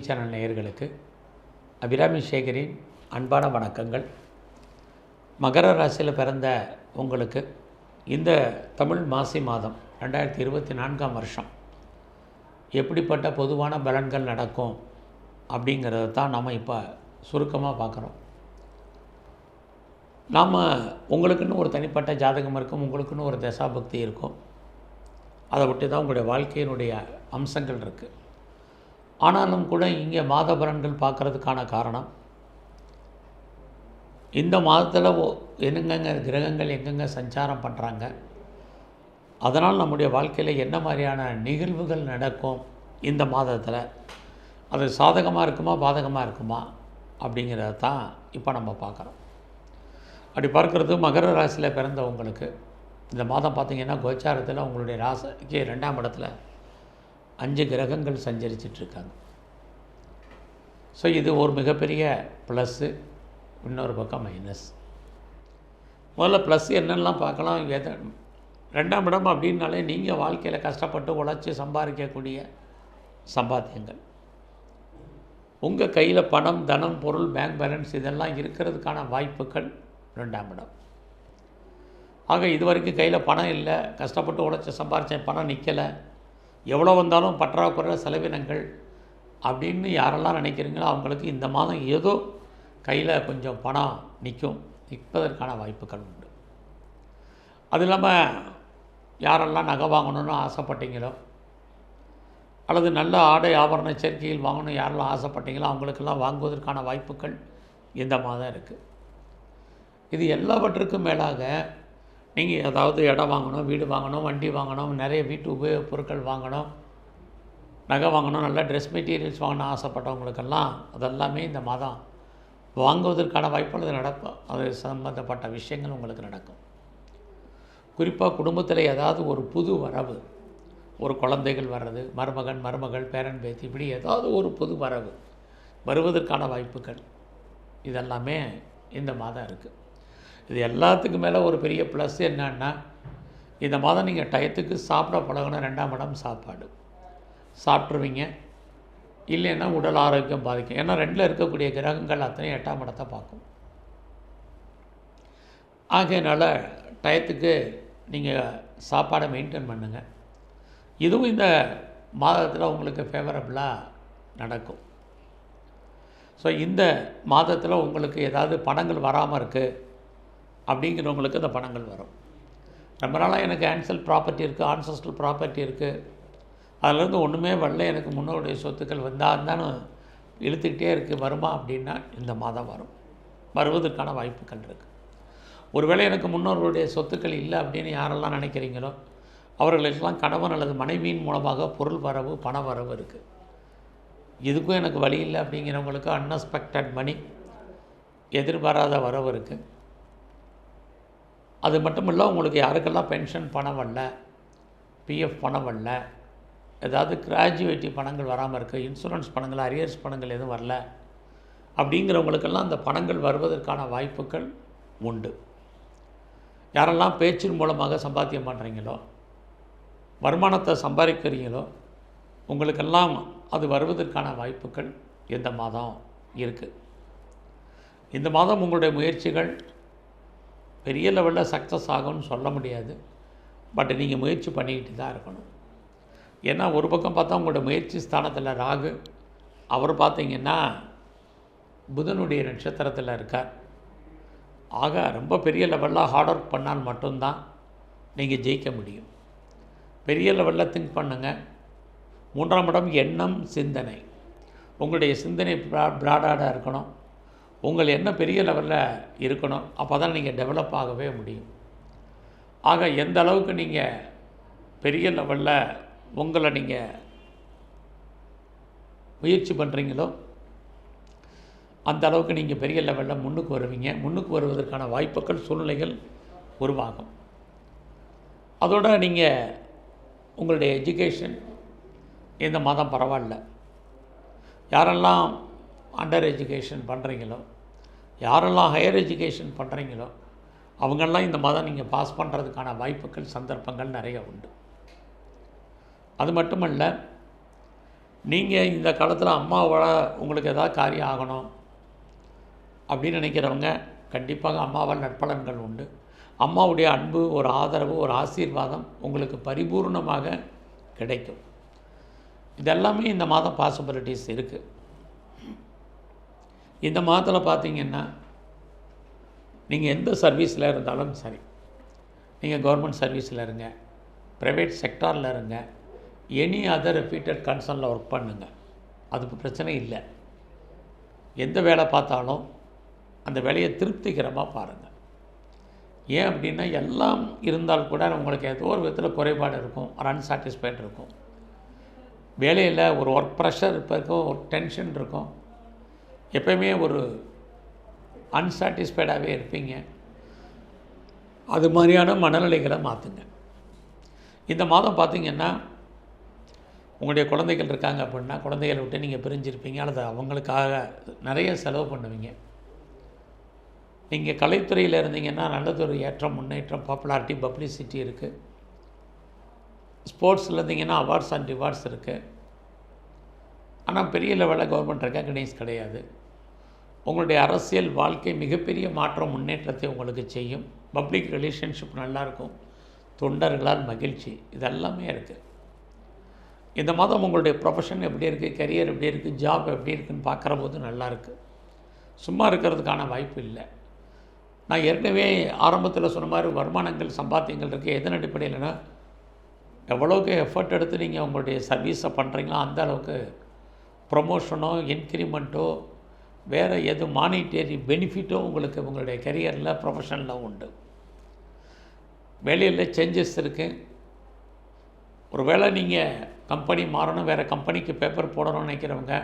Channel நேயர்களுக்கு அபிராமி சேகரின் அன்பான வணக்கங்கள். மகர ராசியில் பிறந்த உங்களுக்கு இந்த தமிழ் மாசி மாதம் 2024ஆம் வருஷம் எப்படிப்பட்ட பொதுவான பலன்கள் நடக்கும் அப்படிங்கிறத தான் நாம் இப்போ சுருக்கமாக பார்க்குறோம். நாம் உங்களுக்குன்னு ஒரு தனிப்பட்ட ஜாதகம் இருக்கும், உங்களுக்குன்னு ஒரு தசாபக்தி இருக்கும். அதை விட்டு தான் உங்களுடைய வாழ்க்கையினுடைய அம்சங்கள் இருக்குது. ஆனாலும் கூட இங்கே மாத பலன்கள் பார்க்குறதுக்கான காரணம், இந்த மாதத்தில் எங்கெங்க கிரகங்கள் எங்கெங்கே சஞ்சாரம் பண்ணுறாங்க, அதனால் நம்முடைய வாழ்க்கையில் என்ன மாதிரியான நிகழ்வுகள் நடக்கும், இந்த மாதத்தில் அது சாதகமாக இருக்குமா பாதகமாக இருக்குமா அப்படிங்கிறத தான் இப்போ நம்ம பார்க்குறோம். அப்படி பார்க்குறது மகர ராசியில் பிறந்தவங்களுக்கு இந்த மாதம் பார்த்திங்கன்னா கோச்சாரத்தில் உங்களுடைய ராசிக்கு 2ஆம் இடத்துல 5 கிரகங்கள் சஞ்சரிச்சிட்ருக்காங்க. ஸோ இது ஒரு மிகப்பெரிய ப்ளஸ்ஸு, இன்னொரு பக்கம் மைனஸ். முதல்ல ப்ளஸ் என்னெல்லாம் பார்க்கலாம். 2ஆம் இடம் அப்படின்னாலே நீங்கள் வாழ்க்கையில் கஷ்டப்பட்டு உழைச்சி சம்பாதிக்கக்கூடிய சம்பாத்தியங்கள், உங்கள் கையில் பணம், தனம், பொருள், பேங்க் பேலன்ஸ் இதெல்லாம் இருக்கிறதுக்கான வாய்ப்புகள் 2ஆம் இடம். ஆக இது வரைக்கும் கையில் பணம் இல்லை, கஷ்டப்பட்டு உழைச்சி சம்பாரித்த பணம் நிற்கலை, எவ்வளோ வந்தாலும் பற்றாக்குறை செலவினங்கள் அப்படின்னு யாரெல்லாம் நினைக்கிறீங்களோ அவங்களுக்கு இந்த மாதம் ஏதோ கையில் கொஞ்சம் பணம் நிற்பதற்கான வாய்ப்புகள் உண்டு. அது இல்லாமல் யாரெல்லாம் நகை வாங்கணும்னு ஆசைப்பட்டீங்களோ, அல்லது நல்ல ஆடை ஆபரண சேர்க்கையில் வாங்கணும் யாரெல்லாம் ஆசைப்பட்டீங்களோ அவங்களுக்கெல்லாம் வாங்குவதற்கான வாய்ப்புகள் இந்த மாதம் இருக்குது. இது எல்லாவற்றுக்கும் மேலாக நீங்கள் ஏதாவது இடம் வாங்கணும், வீடு வாங்கணும், வண்டி வாங்கணும், நிறைய வீட்டு உபயோகப் பொருட்கள் வாங்கணும், நகை வாங்கணும், நல்ல ட்ரெஸ் மெட்டீரியல்ஸ் வாங்கணும் ஆசைப்பட்டவங்களுக்கெல்லாம் அதெல்லாமே இந்த மாதம் வாங்குவதற்கான வாய்ப்புகள் நடக்கும். அது சம்மந்தப்பட்ட விஷயங்கள் உங்களுக்கு நடக்கும். குறிப்பாக குடும்பத்தில் ஏதாவது ஒரு புது வரவு, ஒரு குழந்தைகள் வர்றது, மருமகன் மருமகள் பேரன் பேத்தி, இப்படி ஏதாவது ஒரு புது வரவு வருவதற்கான வாய்ப்புகள் இதெல்லாமே இந்த மாதம் இருக்குது. இது எல்லாத்துக்கும் மேலே ஒரு பெரிய ப்ளஸ் என்னன்னா, இந்த மாதம் நீங்கள் டயத்துக்கு சாப்பிட பழகணும். 2ஆம் இடம் சாப்பாடு சாப்பிட்ருவீங்க, இல்லைன்னா உடல் ஆரோக்கியம் பாதிக்கும். ஏன்னா 2ல் இருக்கக்கூடிய கிரகங்கள் அத்தனையும் 8ஆம் இடத்தை பார்க்கும். ஆகையினால டயத்துக்கு நீங்கள் சாப்பாடை மெயின்டைன் பண்ணுங்கள். இதுவும் இந்த மாதத்தில் உங்களுக்கு ஃபேவரபுளாக நடக்கும். ஸோ இந்த மாதத்தில் உங்களுக்கு ஏதாவது பணங்கள் வராமல் இருக்குது அப்படிங்கிறவங்களுக்கு இந்த பணங்கள் வரும். ரொம்ப நாளாக எனக்கு ஆன்சல் ப்ராப்பர்ட்டி இருக்குது, ஆன்சஸ்ட்ரல் ப்ராப்பர்ட்டி இருக்குது, அதிலேருந்து ஒன்றுமே வரல, எனக்கு முன்னோருடைய சொத்துக்கள் இருந்தாலும் இழுத்துக்கிட்டே இருக்குது, வருமா அப்படின்னா இந்த மாதம் வரும், வருவதற்கான வாய்ப்புகள் இருக்குது. ஒருவேளை எனக்கு முன்னோர்களுடைய சொத்துக்கள் இல்லை அப்படின்னு யாரெல்லாம் நினைக்கிறீங்களோ அவர்களுக்கெல்லாம் கணவன் அல்லது மனைவியின் மூலமாக பொருள் வரவு, பண வரவு இருக்குது. இதுக்கும் எனக்கு வழி இல்லை அப்படிங்கிறவங்களுக்கு அன்எக்ஸ்பெக்டட் மணி, எதிர்பாராத வரவு இருக்குது. அது மட்டும் இல்லை, உங்களுக்கு யாருக்கெல்லாம் பென்ஷன் பணம் வரல, பிஎஃப் பணம் வரல, ஏதாவது கிராஜுவேட்டி பணங்கள் வராமல் இருக்குது, இன்சூரன்ஸ் பணங்கள், அரியர்ஸ் பணங்கள் எதுவும் வரல அப்படிங்கிறவங்களுக்கெல்லாம் அந்த பணங்கள் வருவதற்கான வாய்ப்புகள் உண்டு. யாரெல்லாம் பேச்சின் மூலமாக சம்பாத்தியம் பண்ணுறீங்களோ, வருமானத்தை சம்பாதிக்கிறீங்களோ, உங்களுக்கெல்லாம் அது வருவதற்கான வாய்ப்புகள் இந்த மாதம் இருக்குது. இந்த மாதம் உங்களுடைய முயற்சிகள் பெரிய லெவலில் சக்ஸஸ் ஆகும்னு சொல்ல முடியாது. பட் நீங்கள் முயற்சி பண்ணிக்கிட்டு தான் இருக்கணும். ஏன்னா ஒரு பக்கம் பார்த்தா உங்களோட முயற்சி ஸ்தானத்தில் ராகு, அவர் பார்த்திங்கன்னா புதனுடைய நட்சத்திரத்தில் இருக்கார். ஆக ரொம்ப பெரிய லெவலில் ஹார்ட் ஒர்க் பண்ணால் மட்டும்தான் நீங்கள் ஜெயிக்க முடியும். பெரிய லெவலில் திங்க் பண்ணுங்கள். 3ஆம் இடம் எண்ணம், சிந்தனை. உங்களுடைய சிந்தனை ப்ராடாக இருக்கணும். உங்கள் எண்ணம் பெரிய லெவலில் இருக்கணும். அப்போ தான் நீங்கள் டெவலப் ஆகவே முடியும். ஆக எந்த அளவுக்கு நீங்கள் பெரிய லெவலில் உங்களை நீங்கள் முயற்சி பண்ணுறீங்களோ அந்த அளவுக்கு நீங்கள் பெரிய லெவலில் முன்னுக்கு வருவீங்க. முன்னுக்கு வருவதற்கான வாய்ப்புகள், சூழ்நிலைகள் உருவாகும். அதோட நீங்கள் உங்களுடைய எஜுகேஷன் இந்த மாதம் பரவாயில்ல. யாரெல்லாம் அண்டர் எஜுகேஷன் பண்ணுறீங்களோ, யாரெல்லாம் ஹையர் எஜுகேஷன் பண்ணுறீங்களோ அவங்கெல்லாம் இந்த மாதம் நீங்கள் பாஸ் பண்ணுறதுக்கான வாய்ப்புகள், சந்தர்ப்பங்கள் நிறைய உண்டு. அது மட்டுமல்ல, நீங்கள் இந்த காலத்தில் அம்மாவோட உங்களுக்கு ஏதாவது காரியம் ஆகணும் அப்படின்னு நினைக்கிறவங்க கண்டிப்பாக அம்மாவால் நற்பலன்கள் உண்டு. அம்மாவுடைய அன்பு, ஒரு ஆதரவு, ஒரு ஆசீர்வாதம் உங்களுக்கு பரிபூர்ணமாக கிடைக்கும். இதெல்லாமே இந்த மாதம் பாசிபிலிட்டிஸ் இருக்குது. இந்த மாதத்தில் பார்த்தீங்கன்னா நீங்கள் எந்த சர்வீஸில் இருந்தாலும் சரி, நீங்கள் கவர்மெண்ட் சர்வீஸில் இருங்க, ப்ரைவேட் செக்டாரில் இருங்க, எனி அதர் ரெப்யூட்டட் கன்சர்னில் ஒர்க் பண்ணுங்கள், அதுக்கு பிரச்சனை இல்லை. எந்த வேலை பார்த்தாலும் அந்த வேலையை திருப்திகரமாக பாருங்கள். ஏன் அப்படின்னா எல்லாம் இருந்தால் கூட உங்களுக்கு ஏதோ ஒரு விதத்தில் குறைபாடு இருக்கும், ஒரு அன்சாட்டிஸ்ஃபைட் இருக்கும். வேலையில் ஒரு ஒர்க் ப்ரெஷர் இருக்கும், ஒரு டென்ஷன் இருக்கும், எப்போயுமே ஒரு அன்சாட்டிஸ்ஃபைடாகவே இருப்பீங்க. அது மாதிரியான மனநிலைகளை மாற்றுங்க. இந்த மாதம் பார்த்திங்கன்னா உங்களுடைய குழந்தைகள் இருக்காங்க அப்படின்னா குழந்தைகளை விட்டு நீங்கள் பிரிஞ்சிருப்பீங்க, அல்லது அவங்களுக்காக நிறைய செலவு பண்ணுவீங்க. நீங்கள் கலைத்துறையில் இருந்தீங்கன்னா நல்லதொரு ஏற்றம், முன்னேற்றம், பாப்புலாரிட்டி, பப்ளிசிட்டி இருக்குது. ஸ்போர்ட்ஸில் இருந்தீங்கன்னா அவார்ட்ஸ் அண்ட் ரிவார்ட்ஸ் இருக்குது. ஆனால் பெரிய லெவலில் கவர்மெண்ட் ரெக்கக்னைஸ் கிடையாது. உங்களுடைய அரசியல் வாழ்க்கை மிகப்பெரிய மாற்றம், முன்னேற்றத்தை உங்களுக்கு செய்யும். பப்ளிக் ரிலேஷன்ஷிப் நல்லாயிருக்கும். தொண்டர்களால் மகிழ்ச்சி, இதெல்லாமே இருக்குது. இந்த மாதம் உங்களுடைய ப்ரொஃபஷன் எப்படி இருக்குது, கரியர் எப்படி இருக்குது, ஜாப் எப்படி இருக்குதுன்னு பார்க்குற போது நல்லாயிருக்கு. சும்மா இருக்கிறதுக்கான வாய்ப்பு இல்லை. நான் ஏற்கனவே ஆரம்பத்தில் சொன்ன மாதிரி வருமானங்கள், சம்பாத்தியங்கள் இருக்குது. எதன் அடிப்படையில்னா எவ்வளோக்கு எஃபர்ட் எடுத்து நீங்கள் உங்களுடைய சர்வீஸை பண்ணுறீங்களோ அந்த அளவுக்கு ப்ரொமோஷனோ, இன்க்ரிமெண்ட்டோ, வேறு எது மானிட்டரி பெனிஃபிட்டோ உங்களுக்கு உங்களுடைய கரியரில், ப்ரொஃபஷனில் உண்டு. வேலையில் சேஞ்சஸ் இருக்குது. ஒரு வேளை நீங்கள் கம்பெனி மாறணும், வேறு கம்பெனிக்கு பேப்பர் போடணும்னு நினைக்கிறவங்க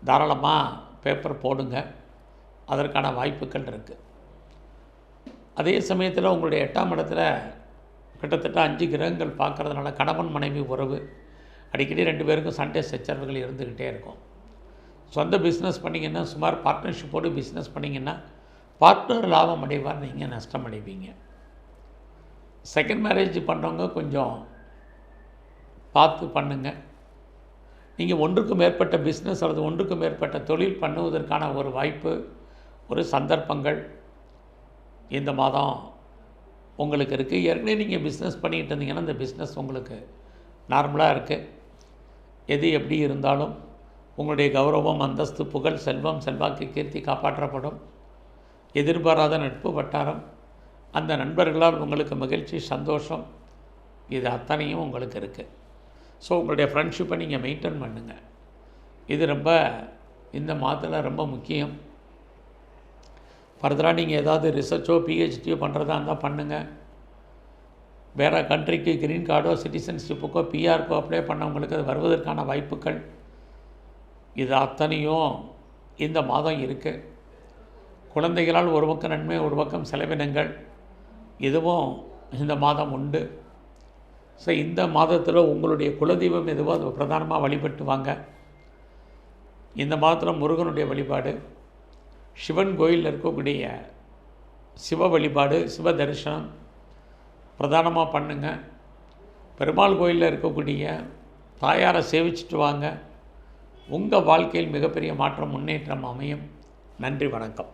தாராளமாக பேப்பர் போடுங்க, அதற்கான வாய்ப்புகள் இருக்குது. அதே சமயத்தில் உங்களுடைய 8ஆம் இடத்துல கிட்டத்தட்ட 5 கிரகங்கள் பார்க்குறதுனால கணவன் மனைவி உறவு அடிக்கடி 2 பேருக்கும் சண்டை சச்சரவுகள் இருந்துக்கிட்டே இருக்கும். சொந்த பிஸ்னஸ் பண்ணிங்கன்னா, சுமார் பார்ட்னர்ஷிப்போடு பிஸ்னஸ் பண்ணிங்கன்னா பார்ட்னர் லாபம் அடைவார், நீங்கள் நஷ்டம் அடைவீங்க. செகண்ட் மேரேஜ் பண்ணுறவங்க கொஞ்சம் பார்த்து பண்ணுங்கள். நீங்கள் ஒன்றுக்கு மேற்பட்ட பிஸ்னஸ் அல்லது ஒன்றுக்கு மேற்பட்ட தொழில் பண்ணுவதற்கான ஒரு வாய்ப்பு, ஒரு சந்தர்ப்பங்கள் இந்த மாதம் உங்களுக்கு இருக்குது. ஏற்கனவே நீங்கள் பிஸ்னஸ் பண்ணிகிட்டு இருந்தீங்கன்னா அந்த பிஸ்னஸ் உங்களுக்கு நார்மலாக இருக்குது. எது எப்படி இருந்தாலும் உங்களுடைய கௌரவம், அந்தஸ்து, புகழ், செல்வம், செல்வாக்கு, கீர்த்தி காப்பாற்றப்படும். எதிர்பாராத நட்பு வட்டாரம், அந்த நண்பர்களால் உங்களுக்கு மகிழ்ச்சி, சந்தோஷம், இது அத்தனையும் உங்களுக்கு இருக்குது. ஸோ உங்களுடைய ஃப்ரெண்ட்ஷிப்பை நீங்கள் மெயின்டைன் பண்ணுங்கள். இது ரொம்ப இந்த மாதத்தில் ரொம்ப முக்கியம். ஃபர்தராக நீங்கள் ஏதாவது ரிசர்ச்சோ பிஹெச்டியோ பண்ணுறதா இருந்தால் பண்ணுங்கள். வேறு கண்ட்ரிக்கு க்ரீன் கார்டோ, சிட்டிசன்ஷிப்புக்கோ, பிஆர்க்கோ அப்ளை பண்ணவங்களுக்கு அது வருவதற்கான வாய்ப்புகள் இது அத்தனையும் இந்த மாதம் இருக்குது. குழந்தைகளால் ஒரு பக்கம் நன்மை, ஒரு பக்கம் செலவினங்கள், இதுவும் இந்த மாதம் உண்டு. ஸோ இந்த மாதத்தில் உங்களுடைய குலதெய்வம் எதுவோ அது பிரதானமாக வழிபட்டு வாங்க. இந்த மாதத்தில் முருகனுடைய வழிபாடு, சிவன் கோயிலில் இருக்கக்கூடிய சிவ வழிபாடு, சிவ தரிசனம் பிரதானமாக பண்ணுங்கள். பெருமாள் கோயிலில் இருக்கக்கூடிய தாயாரை சேவிச்சிட்டு வாங்க. உங்கள் வாழ்க்கையில் மிகப்பெரிய மாற்றம், முன்னேற்றம் அமையும். நன்றி, வணக்கம்.